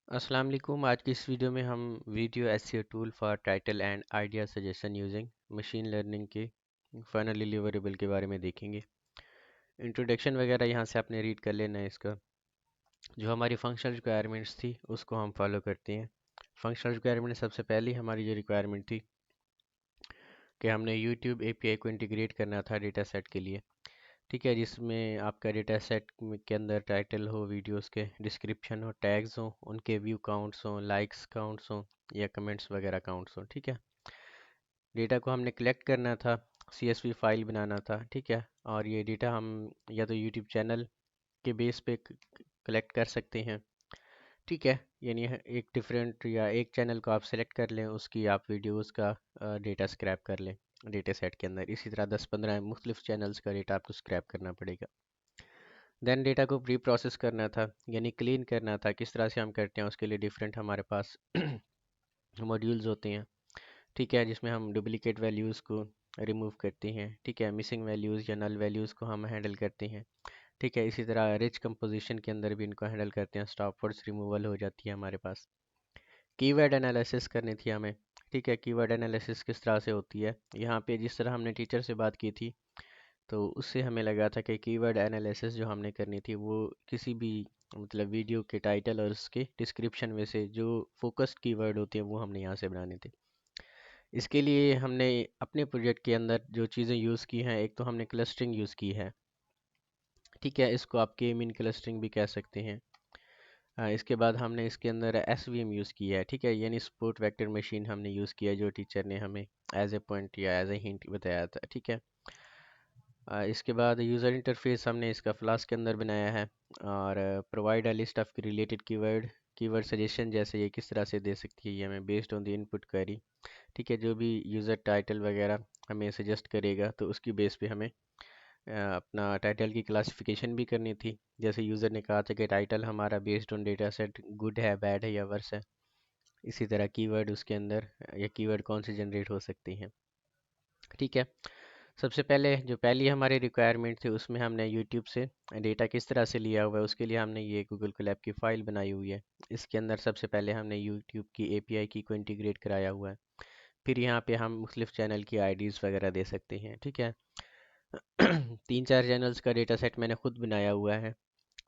अस्सलाम वालेकुम। आज की इस वीडियो में हम video SEO tool for title and idea suggestion using machine learning के फाइनल डिलीवरेबल के बारे में देखेंगे। इंट्रोडक्शन वगैरह यहाँ से आपने रीड कर लेना है इसका। जो हमारी फंक्शनल रिक्वायरमेंट्स थी उसको हम फॉलो करते हैं। फंक्शनल रिक्वायरमेंट सबसे पहली हमारी जो रिक्वायरमेंट थी कि हमने यूट्यूब एपीआई को इंटीग्रेट करना था डेटा सेट के लिए। ठीक है, जिसमें आपका डेटा सेट के अंदर टाइटल हो, वीडियोस के डिस्क्रिप्शन हो, टैग्स हो, उनके व्यू काउंट्स हो, लाइक्स काउंट्स हो या कमेंट्स वगैरह काउंट्स हो। ठीक है, डेटा को हमने कलेक्ट करना था, सीएसवी फाइल बनाना था। ठीक है, और ये डेटा हम या तो यूट्यूब चैनल के बेस पे कलेक्ट कर सकते हैं। ठीक है, यानी एक डिफरेंट या एक चैनल को आप सेलेक्ट कर लें, उसकी आप वीडियोस का डेटा स्क्रैप कर लें डेटा सेट के अंदर। इसी तरह 10-15 मुख्तलिफ चैनल्स का डेटा आपको स्क्रैप करना पड़ेगा। देन डेटा को प्री प्रोसेस करना था, यानी क्लीन करना था। किस तरह से हम करते हैं उसके लिए डिफरेंट हमारे पास मॉड्यूल्स होते हैं। ठीक है, जिसमें हम डुप्लीकेट वैल्यूज़ को रिमूव करते हैं। ठीक है, मिसिंग वैल्यूज़ या नल वैल्यूज़ को हम हैंडल करते हैं। ठीक है, इसी तरह रिच कंपोजिशन के अंदर भी इनको हैंडल करते हैं। स्टॉप वर्ड्स रिमूवल हो जाती है हमारे पास। कीवर्ड एनालिसिस करनी थी हमें। ठीक है, कीवर्ड एनालिसिस किस तरह से होती है, यहाँ पे जिस तरह हमने टीचर से बात की थी तो उससे हमें लगा था कि कीवर्ड एनालिसिस जो हमने करनी थी वो किसी भी मतलब वीडियो के टाइटल और उसके डिस्क्रिप्शन में से जो फोकस्ड कीवर्ड होते हैं वो हमने यहाँ से बनाने थे। इसके लिए हमने अपने प्रोजेक्ट के अंदर जो चीज़ें यूज़ की हैं, एक तो हमने क्लस्टरिंग यूज़ की है। ठीक है, इसको आप के मीन क्लस्टरिंग भी कह सकते हैं। इसके बाद हमने इसके अंदर एसवीएम यूज़ किया है। ठीक है, यानी सपोर्ट वेक्टर मशीन हमने यूज़ किया है, जो टीचर ने हमें एज ए पॉइंट या एज ए हिंट बताया था। ठीक है, इसके बाद यूज़र इंटरफेस हमने इसका फ्लास्क के अंदर बनाया है। और provide a list of related keyword, keyword suggestion जैसे ये किस तरह से दे सकती है ये हमें based on the input query. ठीक है, जो भी यूज़र टाइटल वगैरह हमें सजेस्ट करेगा तो उसकी बेस पे हमें अपना टाइटल की क्लासिफिकेशन भी करनी थी। जैसे यूज़र ने कहा था कि टाइटल हमारा based on data set good है, बैड है या वर्स है। इसी तरह कीवर्ड उसके अंदर या कीवर्ड कौन से जनरेट हो सकते हैं। ठीक है, सबसे पहले जो पहली हमारी रिक्वायरमेंट थी उसमें हमने यूट्यूब से डेटा किस तरह से लिया हुआ है उसके लिए हमने ये गूगल कोलैब की फ़ाइल बनाई हुई है। इसके अंदर सबसे पहले हमने यूट्यूब की एपीआई की को इंटीग्रेट कराया हुआ है। फिर यहाँ पे हम मुख्तलिफ चैनल की आईडीज़ वगैरह दे सकते हैं। ठीक है, 3-4 चैनल्स का डेटा सेट मैंने खुद बनाया हुआ है।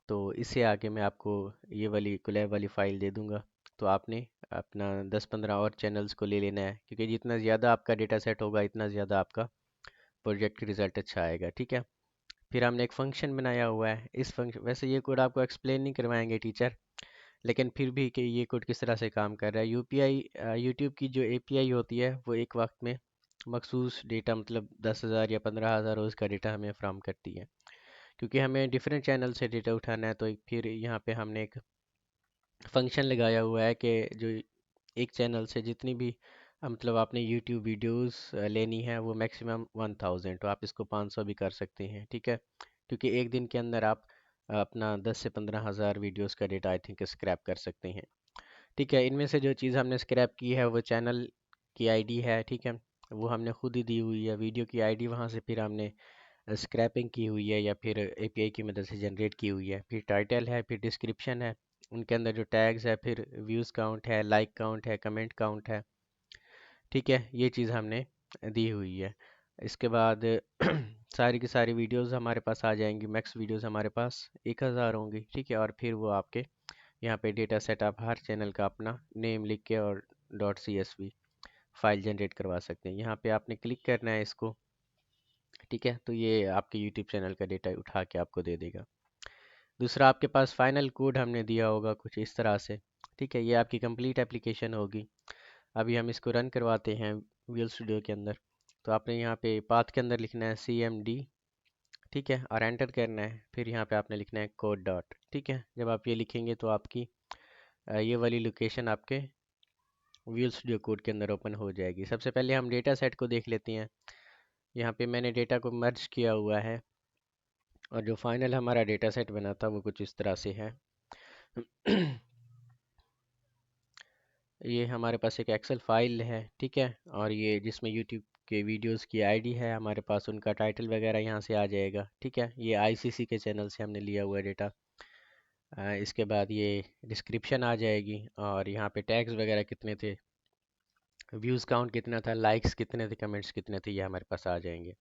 तो इससे आगे मैं आपको ये वाली कोलैब वाली फ़ाइल दे दूँगा। तो आपने अपना 10-15 और चैनल्स को ले लेना है, क्योंकि जितना ज़्यादा आपका डेटा सेट होगा इतना ज़्यादा आपका प्रोजेक्ट रिज़ल्ट अच्छा आएगा। ठीक है, फिर हमने एक फ़ंक्शन बनाया हुआ है। इस फंक्शन वैसे ये कोड आपको एक्सप्लेन नहीं करवाएंगे टीचर, लेकिन फिर भी कि ये कोड किस तरह से काम कर रहा है। यूपीआई यूट्यूब की जो एपीआई होती है वो एक वक्त में मखसूस डेटा मतलब 10,000 या 15,000 रोज़ का डेटा हमें फ्राहम करती है। क्योंकि हमें डिफरेंट चैनल से डेटा उठाना है तो फिर यहाँ पे हमने एक फंक्शन लगाया हुआ है कि जो एक चैनल से जितनी भी मतलब आपने यूट्यूब वीडियोस लेनी है वो मैक्सिमम 1000, तो आप इसको 500 भी कर सकते हैं। ठीक है, क्योंकि एक दिन के अंदर आप अपना 10 से 15,000 वीडियोस का डेटा आई थिंक स्क्रैप कर सकते हैं। ठीक है, इनमें से जो चीज़ हमने स्क्रैप की है वो चैनल की आईडी है। ठीक है, वो हमने खुद ही दी हुई है। वीडियो की आईडी वहाँ से फिर हमने स्क्रैपिंग की हुई है या फिर एपीआई की मदद से जनरेट की हुई है। फिर टाइटल है, फिर डिस्क्रिप्शन है, उनके अंदर जो टैग्स है, फिर व्यूज़ काउंट है, लाइक काउंट है, कमेंट काउंट है। ठीक है, ये चीज़ हमने दी हुई है। इसके बाद सारी की सारी वीडियोस हमारे पास आ जाएंगी। मैक्स वीडियोस हमारे पास 1000 होंगी। ठीक है, और फिर वो आपके यहाँ पे डेटा सेट आप हर चैनल का अपना नेम लिख के और dot C S V file generate करवा सकते हैं। यहाँ पे आपने क्लिक करना है इसको। ठीक है, तो ये आपके यूट्यूब चैनल का डेटा उठा के आपको दे देगा। दूसरा, आपके पास फाइनल कोड हमने दिया होगा कुछ इस तरह से। ठीक है, ये आपकी कंप्लीट एप्लीकेशन होगी। अभी हम इसको रन करवाते हैं विजुअल स्टूडियो के अंदर। तो आपने यहाँ पे पाथ के अंदर लिखना है CMD। ठीक है, और एंटर करना है। फिर यहाँ पे आपने लिखना है कोड डॉट। ठीक है, जब आप ये लिखेंगे तो आपकी ये वाली लोकेशन आपके विजुअल स्टूडियो कोड के अंदर ओपन हो जाएगी। सबसे पहले हम डेटा सेट को देख लेते हैं। यहाँ पे मैंने डेटा को मर्ज किया हुआ है और जो फाइनल हमारा डेटा सेट बना था वो कुछ इस तरह से है। ये हमारे पास एक एक्सेल फाइल है। ठीक है, और ये जिसमें यूट्यूब के वीडियोस की आईडी है हमारे पास, उनका टाइटल वगैरह यहाँ से आ जाएगा। ठीक है, ये आईसीसी के चैनल से हमने लिया हुआ है डेटा। इसके बाद ये डिस्क्रिप्शन आ जाएगी और यहाँ पे टैग्स वगैरह कितने थे, व्यूज़ काउंट कितना था, लाइक्स कितने थे, कमेंट्स कितने थे, ये हमारे पास आ जाएंगे।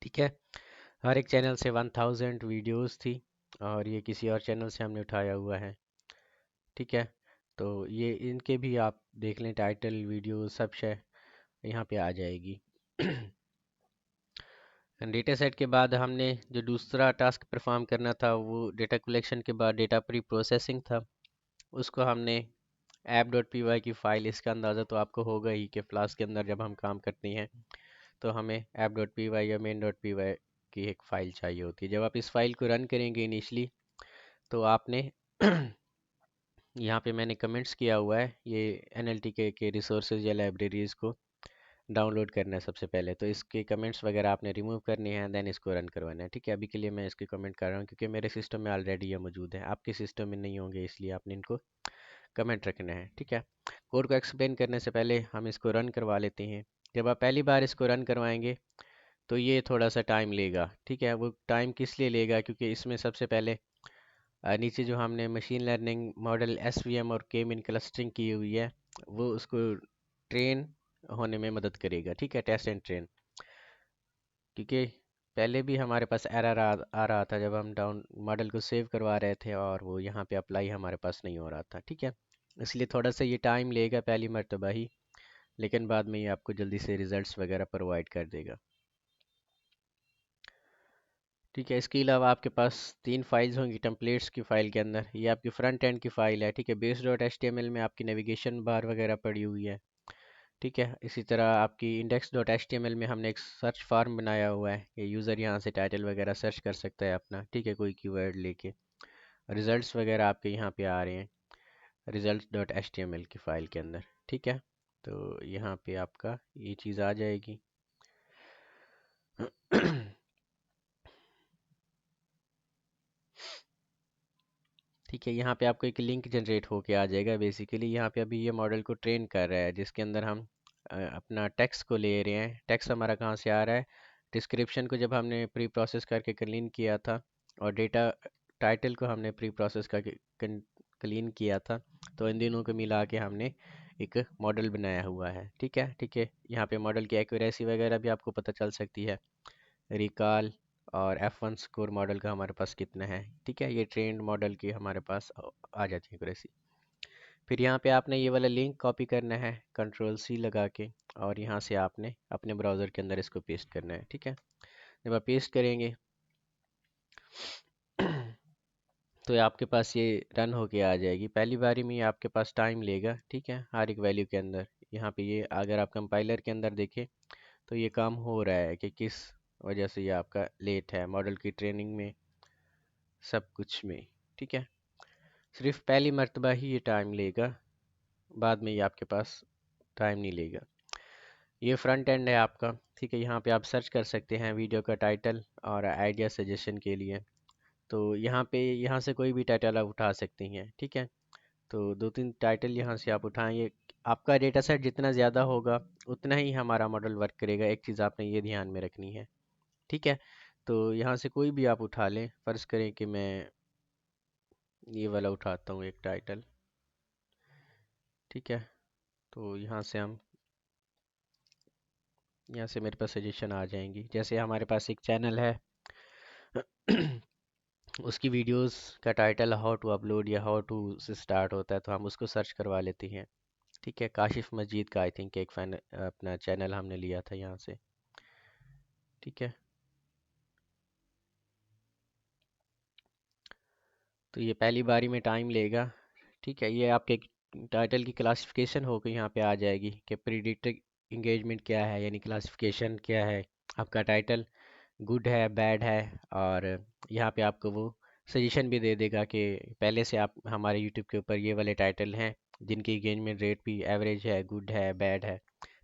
ठीक है। हर एक चैनल से 1000 वीडियोस थी और ये किसी और चैनल से हमने उठाया हुआ है। ठीक है। तो ये इनके भी आप देख लें, टाइटल वीडियो सब शे यहाँ पे आ जाएगी। डेटा सेट के बाद हमने जो दूसरा टास्क परफॉर्म करना था वो डेटा कलेक्शन के बाद डेटा प्री प्रोसेसिंग था। उसको हमने app.py की फ़ाइल, इसका अंदाज़ा तो आपको होगा ही कि फ्लास्क के अंदर जब हम काम करते हैं तो हमें app.py या main.py की एक फ़ाइल चाहिए होती है। जब आप इस फाइल को रन करेंगे इनिशली तो आपने यहाँ पे मैंने कमेंट्स किया हुआ है, ये NLTK के रिसोर्सेज या लाइब्रेरीज़ को डाउनलोड करना है सबसे पहले। तो इसके कमेंट्स वगैरह आपने रिमूव करने हैं, देन इसको रन करवाना है। ठीक है। अभी के लिए मैं इसके कमेंट कर रहा हूँ क्योंकि मेरे सिस्टम में ऑलरेडी ये मौजूद है, आपके सिस्टम में नहीं होंगे, इसलिए आपने इनको कमेंट रखना है। ठीक है। कोड को एक्सप्लेन करने से पहले हम इसको रन करवा लेते हैं। जब आप पहली बार इसको रन करवाएंगे तो ये थोड़ा सा टाइम लेगा। ठीक है। वो टाइम किस लिए लेगा, क्योंकि इसमें सबसे पहले नीचे जो हमने मशीन लर्निंग मॉडल SVM और के मीन क्लस्टरिंग की हुई है वो उसको ट्रेन होने में मदद करेगा। ठीक है। टेस्ट एंड ट्रेन, क्योंकि पहले भी हमारे पास एरर आ रहा था जब हम डाउन मॉडल को सेव करवा रहे थे और वो यहाँ पे अप्लाई हमारे पास नहीं हो रहा था। ठीक है। इसलिए थोड़ा सा ये टाइम लेगा पहली मर्तबा ही, लेकिन बाद में ये आपको जल्दी से रिजल्ट्स वगैरह प्रोवाइड कर देगा। ठीक है। इसके अलावा आपके पास तीन फाइल्स होंगी टेम्पलेट्स की फ़ाइल के अंदर। ये आपकी फ्रंट एंड की फ़ाइल है। ठीक है। base.html में आपकी नेविगेशन बार वगैरह पड़ी हुई है। ठीक है। इसी तरह आपकी index.html में हमने एक सर्च फार्म बनाया हुआ है कि यूज़र यहाँ से टाइटल वगैरह सर्च कर सकता है अपना। ठीक है। कोई कीवर्ड लेके रिजल्ट्स वगैरह आपके यहाँ पे आ रहे हैं results.html की फ़ाइल के अंदर। ठीक है। तो यहाँ पे आपका ये चीज़ आ जाएगी। ठीक है। यहाँ पे आपको एक लिंक जनरेट होके आ जाएगा। बेसिकली यहाँ पे अभी ये मॉडल को ट्रेन कर रहा है जिसके अंदर हम अपना टेक्स्ट को ले रहे हैं। टेक्स्ट हमारा कहाँ से आ रहा है, डिस्क्रिप्शन को जब हमने प्री प्रोसेस करके क्लीन किया था और डेटा टाइटल को हमने प्री प्रोसेस करके क्लीन किया था, तो इन दोनों को मिला के हमने एक मॉडल बनाया हुआ है। ठीक है। ठीक है। यहाँ पे मॉडल की एक्यूरेसी वगैरह भी आपको पता चल सकती है, रिकॉल और F1 स्कोर मॉडल का हमारे पास कितना है। ठीक है। ये ट्रेंड मॉडल की हमारे पास आ जाती है एक्यूरेसी। फिर यहाँ पे आपने ये वाला लिंक कॉपी करना है Ctrl+C लगा के, और यहाँ से आपने अपने ब्राउज़र के अंदर इसको पेस्ट करना है। ठीक है। जब आप पेस्ट करेंगे तो ये आपके पास ये रन होके आ जाएगी। पहली बारी में ये आपके पास टाइम लेगा। ठीक है। हर एक वैल्यू के अंदर यहाँ पे ये अगर आप कंपाइलर के अंदर देखें तो ये काम हो रहा है कि किस वजह से ये आपका लेट है मॉडल की ट्रेनिंग में, सब कुछ में। ठीक है। सिर्फ पहली मर्तबा ही ये टाइम लेगा, बाद में ये आपके पास टाइम नहीं लेगा। ये फ्रंट एंड है आपका। ठीक है। यहाँ पे आप सर्च कर सकते हैं वीडियो का टाइटल और आइडिया सजेशन के लिए। तो यहाँ पे यहाँ से कोई भी टाइटल आप उठा सकते हैं। ठीक है। तो दो तीन टाइटल यहाँ से आप उठाएंगे। आपका डेटा सेट जितना ज़्यादा होगा उतना ही हमारा मॉडल वर्क करेगा। एक चीज़ आपने ये ध्यान में रखनी है। ठीक है। तो यहाँ से कोई भी आप उठा लें। फ़र्ज़ करें कि मैं ये वाला उठाता हूँ एक टाइटल। ठीक है। तो यहाँ से मेरे पास सजेशन आ जाएंगी। जैसे हमारे पास एक चैनल है उसकी वीडियोस का टाइटल हाउ टू अपलोड या हाउ टू से स्टार्ट होता है, तो हम उसको सर्च करवा लेते हैं। ठीक है। काशिफ मजीद का आई थिंक एक फैन अपना चैनल हमने लिया था यहाँ से। ठीक है। तो ये पहली बारी में टाइम लेगा। ठीक है। ये आपके टाइटल की क्लासिफिकेशन होकर यहाँ पे आ जाएगी कि प्रीडिक्टेड इंगेजमेंट क्या है, यानी क्लासिफिकेशन क्या है आपका टाइटल, गुड है, बैड है। और यहाँ पे आपको वो सजेशन भी दे देगा कि पहले से आप हमारे यूट्यूब के ऊपर ये वाले टाइटल हैं जिनकी इंगेजमेंट रेट भी एवरेज है, गुड है, बैड है।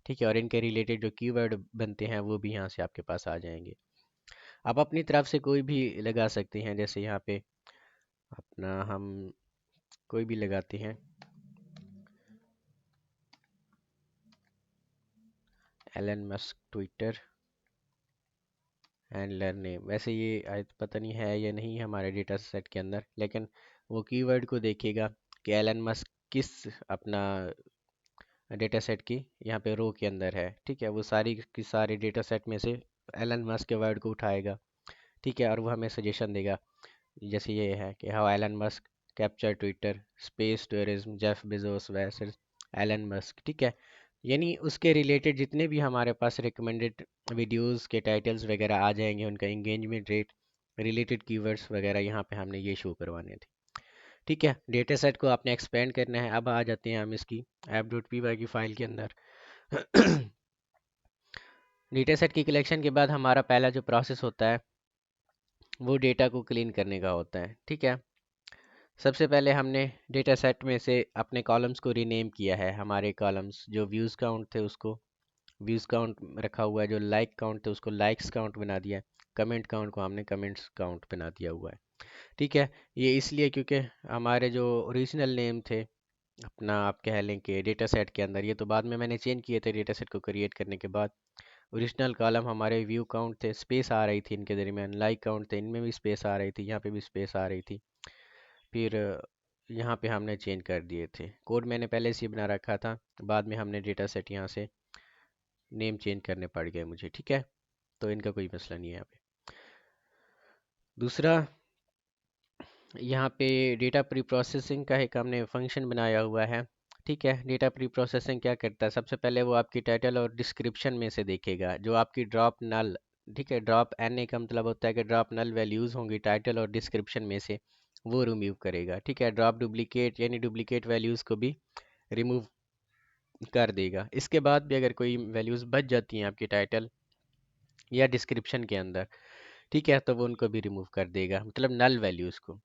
ठीक है। और इनके रिलेटेड जो कीवर्ड बनते हैं वो भी यहाँ से आपके पास आ जाएंगे। आप अपनी तरफ से कोई भी लगा सकते हैं। जैसे यहाँ पे अपना हम कोई भी लगाते हैं, Elon Musk Twitter and learning. वैसे ये पता नहीं है या नहीं हमारे डेटा सेट के अंदर, लेकिन वो कीवर्ड को देखेगा कि एलन मस्क किस अपना डेटा सेट की यहाँ पे रो के अंदर है। ठीक है, वो सारी की सारी डेटा सेट में से एलन मस्क के वर्ड को उठाएगा। ठीक है, और वो हमें सजेशन देगा। जैसे ये है कि how Elon Musk capture Twitter, space tourism, Jeff Bezos versus Elon Musk. ठीक है, यानी उसके रिलेटेड जितने भी हमारे पास रिकमेंडेड वीडियोस के टाइटल्स वगैरह आ जाएंगे, उनका एंगेजमेंट रेट, रिलेटेड कीवर्ड्स वगैरह यहाँ पे हमने ये शो करवाने थे। ठीक है, डेटा सेट को आपने एक्सपेंड करना है। अब आ जाते हैं हम इसकी app.py की फाइल के अंदर। डेटा सेट की कलेक्शन के बाद हमारा पहला जो प्रोसेस होता है वो डेटा को क्लीन करने का होता है। ठीक है, सबसे पहले हमने डेटा सेट में से अपने कॉलम्स को रीनेम किया है। हमारे कॉलम्स जो व्यूज़ काउंट थे उसको व्यूज़ काउंट रखा हुआ है, जो लाइक काउंट थे उसको लाइक्स काउंट बना दिया है, कमेंट काउंट को हमने कमेंट्स काउंट बना दिया हुआ है। ठीक है, ये इसलिए क्योंकि हमारे जो ओरिजिनल नेम थे अपना, आप कह लें कि डेटा सेट के अंदर, ये तो बाद में मैंने चेंज किए थे डेटा सेट को क्रिएट करने के बाद। ओरिजिनल कॉलम हमारे व्यू काउंट थे, स्पेस आ रही थी इनके दरमियान, लाइक काउंट थे, इनमें भी स्पेस आ रही थी, यहाँ पे भी स्पेस आ रही थी। फिर यहाँ पे हमने चेंज कर दिए थे। कोड मैंने पहले से ही बना रखा था, बाद में हमने डेटा सेट यहाँ से नेम चेंज करने पड़ गए मुझे। ठीक है, तो इनका कोई मसला नहीं है यहाँ पे। दूसरा, यहाँ पे डेटा प्री प्रोसेसिंग का एक हमने फंक्शन बनाया हुआ है। ठीक है, डेटा प्री प्रोसेसिंग क्या करता है, सबसे पहले वो आपकी टाइटल और डिस्क्रिप्शन में से देखेगा जो आपकी ड्रॉप नल। ठीक है, ड्रॉप एन ए का मतलब होता है कि ड्रॉप नल वैल्यूज़ होंगी टाइटल और डिस्क्रिप्शन में से, वो रिमूव करेगा। ठीक है, ड्रॉप डुप्लीकेट यानी डुप्लीकेट वैल्यूज़ को भी रिमूव कर देगा। इसके बाद भी अगर कोई वैल्यूज़ बच जाती हैं आपकी टाइटल या डिस्क्रिप्शन के अंदर, ठीक है, तो वो उनको भी रिमूव कर देगा, मतलब नल वैल्यूज़ को।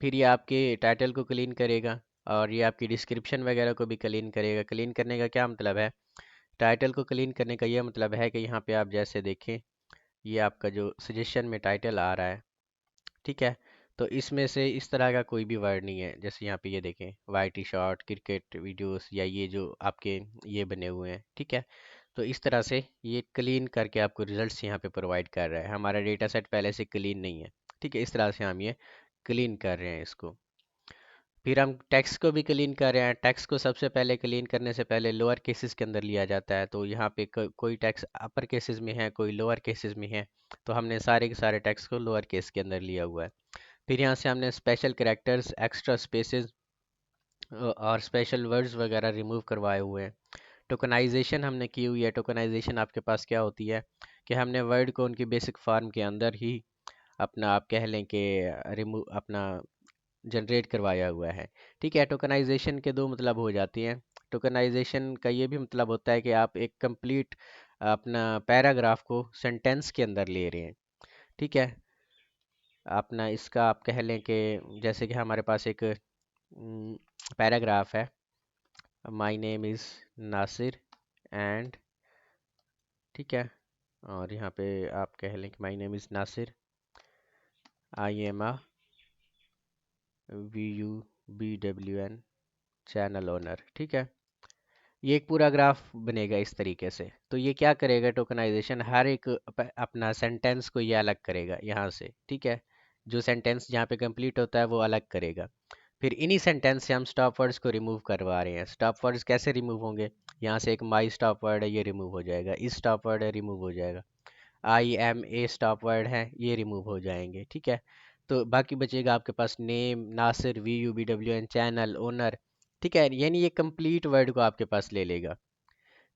फिर ये आपके टाइटल को क्लीन करेगा और ये आपकी डिस्क्रिप्शन वगैरह को भी क्लीन करेगा। क्लीन करने का क्या मतलब है, टाइटल को क्लीन करने का ये मतलब है कि यहाँ पे आप जैसे देखें, ये आपका जो सजेशन में टाइटल आ रहा है, ठीक है, तो इसमें से इस तरह का कोई भी वर्ड नहीं है। जैसे यहाँ पे ये देखें, Y T short, cricket videos, या ये जो आपके ये बने हुए हैं। ठीक है, तो इस तरह से ये क्लीन करके आपको रिजल्ट्स यहाँ पे प्रोवाइड कर रहा है। हमारा डेटा सेट पहले से क्लीन नहीं है। ठीक है, इस तरह से हम ये क्लीन कर रहे हैं इसको। फिर हम टेक्स्ट को भी क्लीन कर रहे हैं। टेक्स्ट को सबसे पहले क्लीन करने से पहले लोअर केसेस के अंदर लिया जाता है। तो यहाँ पे कोई टेक्स्ट अपर केसेस में है, कोई लोअर केसेस में है, तो हमने सारे के सारे टेक्स्ट को लोअर केस के अंदर लिया हुआ है। फिर यहाँ से हमने स्पेशल कैरेक्टर्स, एक्स्ट्रा स्पेसेस और स्पेशल वर्ड्स वगैरह रिमूव करवाए हुए हैं। टोकनाइजेशन हमने की हुई है। टोकनाइजेशन आपके पास क्या होती है कि हमने वर्ड को उनकी बेसिक फॉर्म के अंदर ही अपना, आप कह लें कि रिमूव अपना जनरेट करवाया हुआ है। ठीक है, टोकनाइजेशन के दो मतलब हो जाती हैं। टोकनाइजेशन का ये भी मतलब होता है कि आप एक कंप्लीट अपना पैराग्राफ को सेंटेंस के अंदर ले रहे हैं। ठीक है, अपना इसका आप कह लें कि जैसे कि हमारे पास एक पैराग्राफ है, my name is Nasir and, ठीक है, और यहाँ पे आप कह लें कि my name is Nasir, I am a VUBWN channel owner. ठीक है, ये एक पूरा ग्राफ बनेगा इस तरीके से। तो ये क्या करेगा, टोकनाइजेशन हर एक अपना सेंटेंस को ये अलग करेगा यहाँ से। ठीक है, जो सेंटेंस जहाँ पे कंप्लीट होता है वो अलग करेगा। फिर इन्हीं सेंटेंस से हम स्टॉप वर्ड्स को रिमूव करवा रहे हैं। स्टॉप वर्ड्स कैसे रिमूव होंगे, यहाँ से एक माई स्टॉप वर्ड है, ये रिमूव हो जाएगा। इस स्टॉप वर्ड है, रिमूव हो जाएगा। IMA स्टॉप वर्ड है, ये रिमूव हो जाएंगे। ठीक है, तो बाकी बचेगा आपके पास name, Nasir, VUBWN channel owner. ठीक है, यानी ये कंप्लीट वर्ड को आपके पास ले लेगा।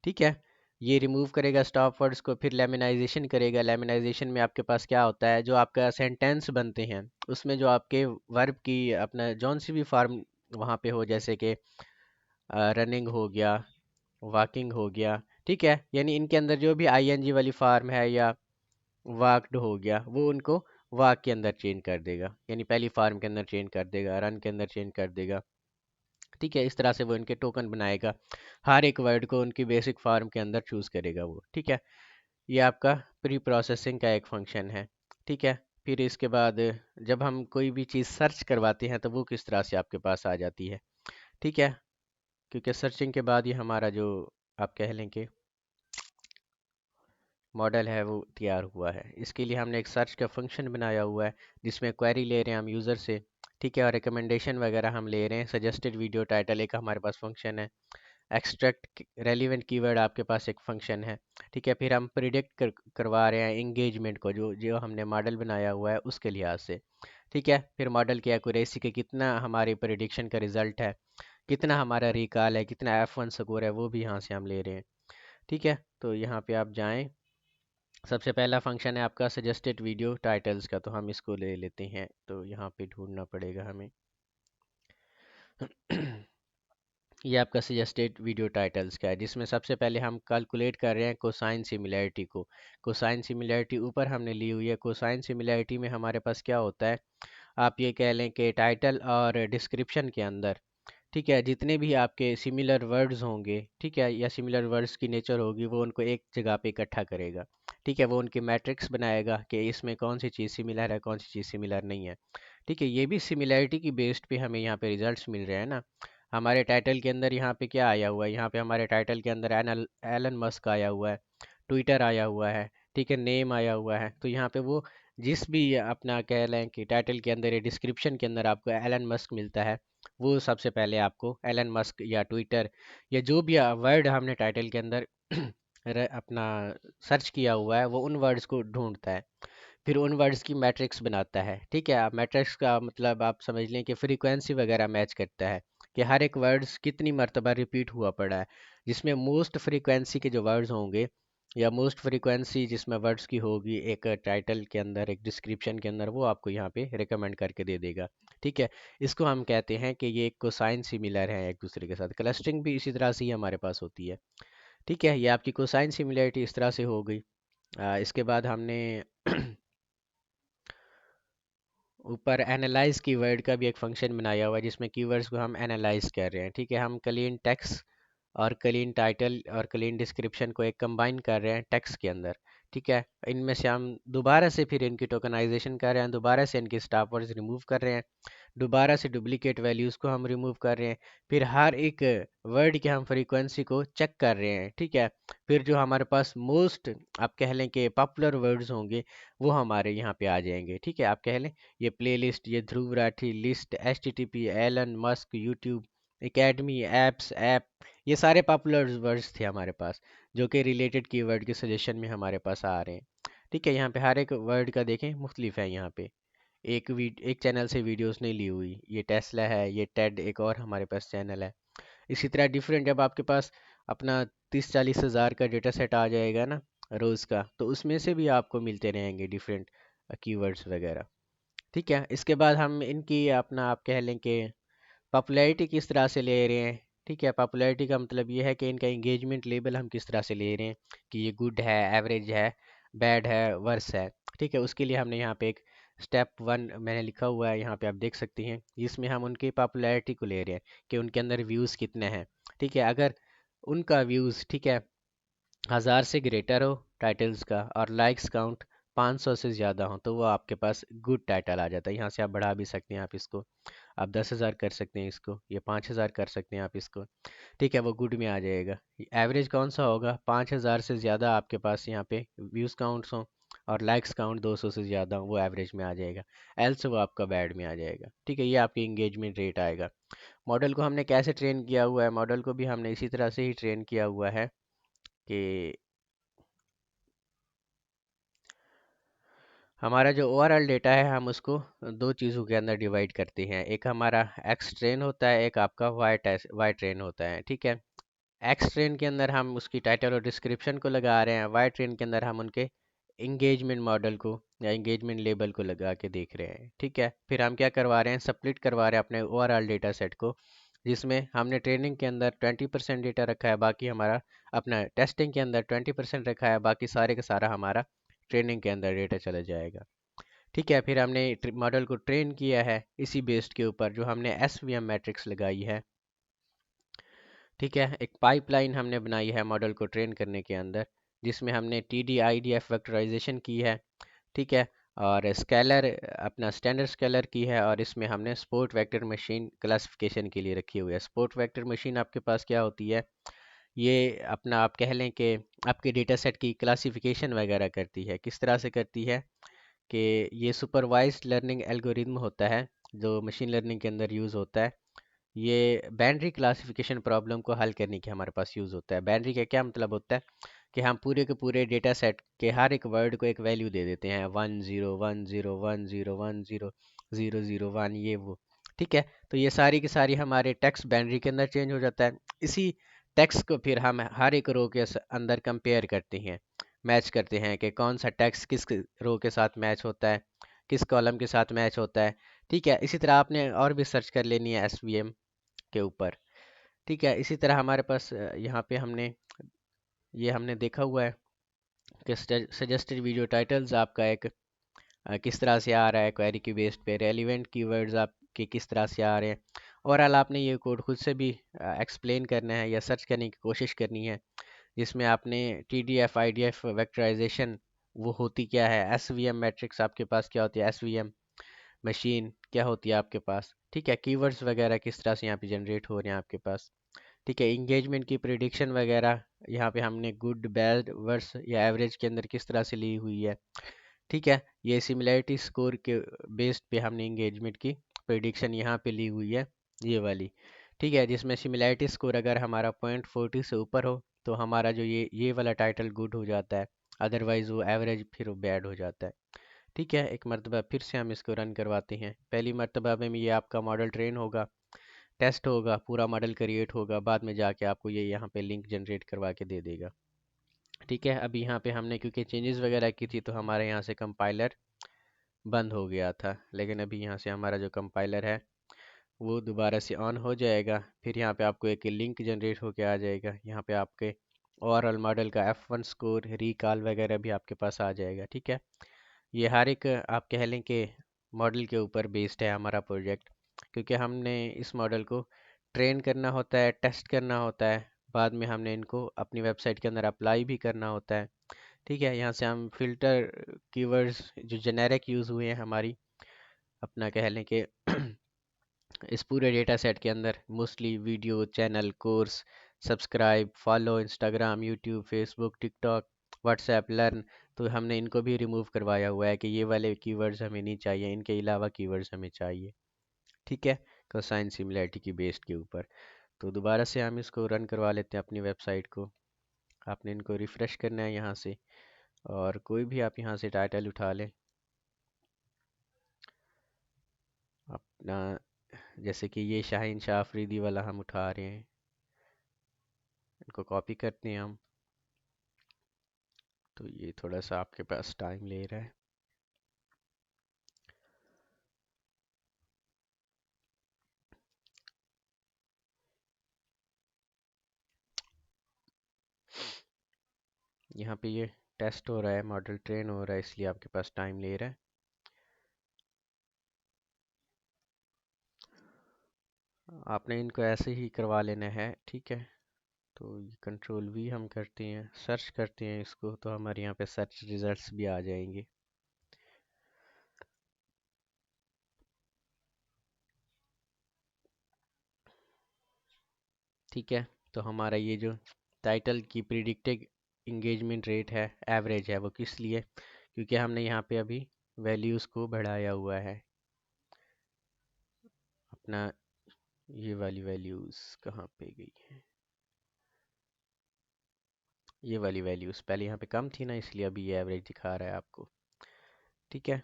ठीक है, ये रिमूव करेगा स्टॉप वर्ड्स को। फिर लेमिनाइजेशन करेगा। लेमिनाइजेशन में आपके पास क्या होता है, जो आपका सेंटेंस बनते हैं उसमें जो आपके वर्ब की अपना जौन सी भी फॉर्म वहाँ पे हो, जैसे कि रनिंग हो गया, वॉकिंग हो गया। ठीक है, यानी इनके अंदर जो भी ING वाली फॉर्म है या वाक्ड हो गया, वो उनको वाक के अंदर चेंज कर देगा, यानी पहली फार्म के अंदर चेंज कर देगा, रन के अंदर चेंज कर देगा। ठीक है, इस तरह से वो इनके टोकन बनाएगा, हर एक वर्ड को उनकी बेसिक फार्म के अंदर चूज़ करेगा वो। ठीक है, ये आपका प्री प्रोसेसिंग का एक फंक्शन है। ठीक है, फिर इसके बाद जब हम कोई भी चीज़ सर्च करवाते हैं तो वो किस तरह से आपके पास आ जाती है। ठीक है, क्योंकि सर्चिंग के बाद ही हमारा जो आप कह लें कि मॉडल है वो तैयार हुआ है। इसके लिए हमने एक सर्च का फंक्शन बनाया हुआ है जिसमें क्वेरी ले रहे हैं हम यूज़र से। ठीक है, और रिकमेंडेशन वगैरह हम ले रहे हैं। सजेस्टेड वीडियो टाइटल एक हमारे पास फंक्शन है। एक्सट्रैक्ट रेलिवेंट कीवर्ड आपके पास एक फंक्शन है। ठीक है, फिर हम प्रिडिक्ट करवा रहे हैं इंगेजमेंट को, जो जो हमने मॉडल बनाया हुआ है उसके लिहाज से। ठीक है, फिर मॉडल की एक्यूरेसी के कितना हमारी प्रिडिक्शन का रिजल्ट है, कितना हमारा रिकॉल है, कितना F1 स्कोर है, वो भी यहाँ से हम ले रहे हैं। ठीक है, तो यहाँ पे आप जाएं। सबसे पहला फंक्शन है आपका सजेस्टेड वीडियो टाइटल्स का, तो हम इसको ले लेते हैं। तो यहाँ पे ढूंढना पड़ेगा हमें। ये आपका सजेस्टेड वीडियो टाइटल्स का है, जिसमें सबसे पहले हम कैलकुलेट कर रहे हैं कोसाइन सिमिलैरिटी को। कोसाइन सिमिलैरिटी ऊपर हमने ली हुई है। कोसाइन सिमिलैरिटी में हमारे पास क्या होता है, आप ये कह लें कि टाइटल और डिस्क्रिप्शन के अंदर, ठीक है, जितने भी आपके सिमिलर वर्ड्स होंगे, ठीक है, या सिमिलर वर्ड्स की नेचर होगी, वो उनको एक जगह पे इकट्ठा करेगा। ठीक है, वो उनकी मैट्रिक्स बनाएगा कि इसमें कौन सी चीज़ सिमिलर है, कौन सी चीज़ सिमिलर नहीं है। ठीक है, ये भी सिमिलैरिटी की बेस्ड पे हमें यहाँ पे रिजल्ट्स मिल रहे हैं ना। हमारे टाइटल के अंदर यहाँ पे क्या आया हुआ है, यहाँ पे हमारे टाइटल के अंदर एलन मस्क आया हुआ है, ट्विटर आया हुआ है, ठीक है, नेम आया हुआ है। तो यहाँ पे वो जिस भी अपना कह लें कि टाइटल के अंदर या डिस्क्रिप्शन के अंदर आपको एलन मस्क मिलता है, वो सबसे पहले आपको एलन मस्क या ट्विटर या जो भी वर्ड हमने टाइटल के अंदर अपना सर्च किया हुआ है, वो उन वर्ड्स को ढूंढता है, फिर उन वर्ड्स की मैट्रिक्स बनाता है। ठीक है, आप मैट्रिक्स का मतलब आप समझ लें कि फ्रीक्वेंसी वगैरह मैच करता है कि हर एक वर्ड्स कितनी मर्तबा रिपीट हुआ पड़ा है, जिसमें मोस्ट फ्रीक्वेंसी के जो वर्ड्स होंगे या मोस्ट फ्रीक्वेंसी जिसमें वर्ड्स की होगी एक टाइटल के अंदर, एक डिस्क्रिप्शन के अंदर, वो आपको यहाँ पे रिकमेंड करके दे देगा। ठीक है, इसको हम कहते हैं कि ये कोसाइन सिमिलर है एक दूसरे के साथ। क्लस्टरिंग भी इसी तरह से ही हमारे पास होती है। ठीक है, ये आपकी कोसाइन सिमिलरिटी इस तरह से हो गई। इसके बाद हमने ऊपर एनालाइज कीवर्ड का भी एक फंक्शन बनाया हुआ है, जिसमें कीवर्ड्स को हम एनालाइज कर रहे हैं। ठीक है, हम क्लीन टेक्स्ट और क्लीन टाइटल और क्लीन डिस्क्रिप्शन को एक कंबाइन कर रहे हैं टेक्स्ट के अंदर। ठीक है, इनमें से हम दोबारा से फिर इनकी टोकनाइजेशन कर रहे हैं, दोबारा से इनके स्टॉप वर्ड्स रिमूव कर रहे हैं, दोबारा से डुप्लीकेट वैल्यूज़ को हम रिमूव कर रहे हैं, फिर हर एक वर्ड के हम फ्रीक्वेंसी को चेक कर रहे हैं। ठीक है, फिर जो हमारे पास मोस्ट आप कह लें कि पॉपुलर वर्ड्स होंगे, वो हमारे यहाँ पे आ जाएंगे। ठीक है, आप कह लें ये प्लेलिस्ट, ये Dhruv Rathee list, HTTP, Elon Musk, YouTube, academy, apps, app, ये सारे पॉपुलर वर्ड्स थे हमारे पास, जो कि रिलेटेड कीवर्ड के सजेशन में हमारे पास आ रहे हैं। ठीक है, यहाँ पे हर एक वर्ड का देखें मुख्तलिफ है। यहाँ पे एक चैनल से वीडियोस नहीं ली हुई, ये टेस्ला है, ये टेड एक और हमारे पास चैनल है। इसी तरह डिफरेंट, जब आपके पास अपना 30-40 हज़ार का डेटा सेट आ जाएगा ना रोज़ का, तो उसमें से भी आपको मिलते रहेंगे डिफरेंट कीवर्ड्स वगैरह। ठीक है, इसके बाद हम इनकी अपना आप कह लें कि पॉपुलैरिटी किस तरह से ले रहे हैं। ठीक है, पॉपुलैरिटी का मतलब ये है कि इनका इंगेजमेंट लेवल हम किस तरह से ले रहे हैं, कि ये गुड है, एवरेज है, बैड है, वर्स है। ठीक है, उसके लिए हमने यहाँ पे एक स्टेप 1 मैंने लिखा हुआ है, यहाँ पे आप देख सकते हैं, जिसमें हम उनकी पॉपुलैरिटी को ले रहे हैं कि उनके अंदर व्यूज़ कितने हैं। ठीक है, अगर उनका व्यूज़, ठीक है, 1000 से ग्रेटर हो टाइटल्स का, और लाइक्स काउंट 500 से ज़्यादा हो, तो वो आपके पास गुड टाइटल आ जाता है। यहाँ से आप बढ़ा भी सकते हैं, आप इसको आप 10,000 कर सकते हैं, इसको ये 5,000 कर सकते हैं आप इसको। ठीक है, वो गुड में आ जाएगा। एवरेज कौन सा होगा, 5,000 से ज़्यादा आपके पास यहाँ पे व्यूज़ काउंट्स हों और लाइक्स काउंट 200 से ज़्यादा हो, वो एवरेज में आ जाएगा। एल्स वो आपका बैड में आ जाएगा। ठीक है, ये आपकी इंगेजमेंट रेट आएगा। मॉडल को हमने कैसे ट्रेन किया हुआ है, मॉडल को भी हमने इसी तरह से ही ट्रेन किया हुआ है कि हमारा जो ओवरऑल डेटा है, हम उसको दो चीज़ों के अंदर डिवाइड करते हैं। एक हमारा एक्स ट्रेन होता है, एक आपका वाई ट्रेन होता है। ठीक है, एक्स ट्रेन के अंदर हम उसकी टाइटल और डिस्क्रिप्शन को लगा रहे हैं, वाई ट्रेन के अंदर हम उनके इंगेजमेंट मॉडल को या इंगेजमेंट लेबल को लगा के देख रहे हैं। ठीक है, फिर हम क्या करवा रहे हैं, स्प्लिट करवा रहे हैं अपने ओवरऑल डेटा सेट को, जिसमें हमने ट्रेनिंग के अंदर 20% डेटा रखा है, बाकी हमारा अपना टेस्टिंग के अंदर 20% रखा है, बाकी सारे का सारा हमारा ट्रेनिंग के अंदर डेटा चला जाएगा। ठीक है, फिर हमने मॉडल को ट्रेन किया है इसी बेस्ड के ऊपर, जो हमने SVM मैट्रिक्स लगाई है। ठीक है, एक पाइपलाइन हमने बनाई है मॉडल को ट्रेन करने के अंदर, जिसमें हमने TD-IDF वेक्टराइजेशन की है। ठीक है, और स्केलर अपना स्टैंडर्ड स्केलर की है, और इसमें हमने स्पोर्ट वेक्टर मशीन क्लासिफिकेशन के लिए रखी हुई है। स्पोर्ट वेक्टर मशीन आपके पास क्या होती है, ये अपना आप कह लें कि आपके डेटा सेट की क्लासिफिकेशन वगैरह करती है। किस तरह से करती है कि ये सुपरवाइज्ड लर्निंग एल्गोरिदम होता है, जो मशीन लर्निंग के अंदर यूज़ होता है, ये बाइनरी क्लासिफिकेशन प्रॉब्लम को हल करने के हमारे पास यूज़ होता है। बाइनरी का क्या मतलब होता है कि हम पूरे के पूरे डेटा सेट के हर एक वर्ड को एक वैल्यू दे देते हैं, 10 10 10 10 1, ये वो। ठीक है, तो ये सारी की सारी हमारे टेक्स्ट बाइनरी के अंदर चेंज हो जाता है। इसी टेक्स्ट को फिर हम हर एक रो के अंदर कंपेयर करते हैं, मैच करते हैं कि कौन सा टेक्स्ट किस रो के साथ मैच होता है, किस कॉलम के साथ मैच होता है। ठीक है, इसी तरह आपने और भी सर्च कर लेनी है एसवीएम के ऊपर। ठीक है, इसी तरह हमारे पास यहाँ पे हमने देखा हुआ है कि सजेस्टेड वीडियो टाइटल्स आपका एक किस तरह से आ रहा है, क्वेरी की बेस्ड पे रेलिवेंट कीवर्ड्स आपके किस तरह से आ रहे हैं। ओवरऑल आपने ये कोड खुद से भी एक्सप्लेन करना है या सर्च करने की कोशिश करनी है, जिसमें आपने TDF IDF वेक्टराइजेशन वो होती क्या है, SVM मैट्रिक्स आपके पास क्या होती है, SVM मशीन क्या होती है आपके पास। ठीक है, कीवर्ड्स वगैरह किस तरह से यहाँ पे जनरेट हो रहे हैं आपके पास। ठीक है, इंगेजमेंट की प्रिडिक्शन वगैरह यहाँ पे हमने गुड बैड वर्स या एवरेज के अंदर किस तरह से ली हुई है। ठीक है, ये सिमिलैरिटी स्कोर के बेस्ड पे हमने इंगेजमेंट की प्रिडिक्शन यहाँ पे ली हुई है, ये वाली। ठीक है, जिसमें सिमिलैरिटी स्कोर अगर हमारा 0.40 से ऊपर हो तो हमारा जो ये वाला टाइटल गुड हो जाता है, अदरवाइज वो एवरेज फिर वो बैड हो जाता है। ठीक है, एक मरतबा फिर से हम इसको रन करवाते हैं। पहली मरतबा में ये आपका मॉडल ट्रेन होगा, टेस्ट होगा, पूरा मॉडल क्रिएट होगा, बाद में जाके आपको ये यहाँ पे लिंक जनरेट करवा के दे देगा। ठीक है, अभी यहाँ पे हमने क्योंकि चेंजेस वगैरह की थी तो हमारे यहाँ से कंपाइलर बंद हो गया था, लेकिन अभी यहाँ से हमारा जो कंपाइलर है वो दोबारा से ऑन हो जाएगा। फिर यहाँ पे आपको एक लिंक जनरेट होके आ जाएगा, यहाँ पे आपके ओवरऑल मॉडल का F1 स्कोर, रिकॉल वगैरह भी आपके पास आ जाएगा। ठीक है, ये हर एक आप कह लें कि मॉडल के ऊपर बेस्ड है हमारा प्रोजेक्ट, क्योंकि हमने इस मॉडल को ट्रेन करना होता है, टेस्ट करना होता है, बाद में हमने इनको अपनी वेबसाइट के अंदर अप्लाई भी करना होता है। ठीक है, यहाँ से हम फिल्टर कीवर्ड्स जो जेनेरिक यूज़ हुए हैं हमारी, अपना कह लें कि इस पूरे डेटा सेट के अंदर mostly video, channel, course, subscribe, follow, Instagram, YouTube, Facebook, TikTok, WhatsApp, learn, तो हमने इनको भी रिमूव करवाया हुआ है कि ये वाले कीवर्ड्स हमें नहीं चाहिए, इनके अलावा कीवर्ड्स हमें चाहिए। ठीक है, कोसाइन सिमिलैरिटी की बेस्ड के ऊपर। तो दोबारा से हम इसको रन करवा लेते हैं अपनी वेबसाइट को। आपने इनको रिफ़्रेश करना है यहाँ से, और कोई भी आप यहाँ से टाइटल उठा लें अपना, जैसे कि ये शाहीन शाह अफरीदी वाला हम उठा रहे हैं, इनको कॉपी करते हैं हम। तो ये थोड़ा सा आपके पास टाइम ले रहा है। यहाँ पे ये टेस्ट हो रहा है, मॉडल ट्रेन हो रहा है, इसलिए आपके पास टाइम ले रहा है। आपने इनको ऐसे ही करवा लेना है। ठीक है, तो कंट्रोल V हम करते हैं, सर्च करते हैं इसको, तो हमारे यहाँ पे सर्च रिजल्ट्स भी आ जाएंगे। ठीक है, तो हमारा ये जो टाइटल की प्रिडिक्टेड इंगेजमेंट रेट है, एवरेज है, वो किस लिए, क्योंकि हमने यहाँ पे अभी वैल्यूज़ को बढ़ाया हुआ है अपना। ये वाली वैल्यूज़ कहाँ पे गई है, ये वाली वैल्यूज़ पहले यहाँ पे कम थी ना, इसलिए अभी ये एवरेज दिखा रहा है आपको। ठीक है,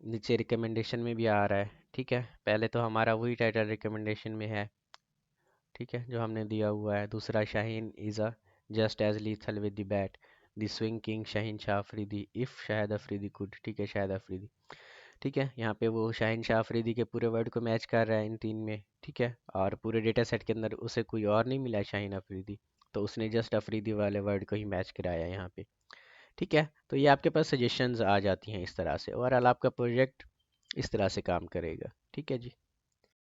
नीचे रिकमेंडेशन में भी आ रहा है। ठीक है, पहले तो हमारा वही टाइटल रिकमेंडेशन में है, ठीक है, जो हमने दिया हुआ है। दूसरा, Shaheen is a just as lethal with the bat, the swing king Shaheen Shah Afridi, if Shahid Afridi could. ठीक है, शाहिद अफरीदी। ठीक है, यहाँ पे वो शाहीन शाह अफरीदी के पूरे वर्ड को मैच कर रहा है इन तीन में। ठीक है, और पूरे डेटा सेट के अंदर उसे कोई और नहीं मिला शाहीन अफरीदी, तो उसने जस्ट अफरीदी वाले वर्ड को ही मैच कराया यहाँ पे। ठीक है, तो ये आपके पास सजेशंस आ जाती हैं इस तरह से, और आपका प्रोजेक्ट इस तरह से काम करेगा। ठीक है जी।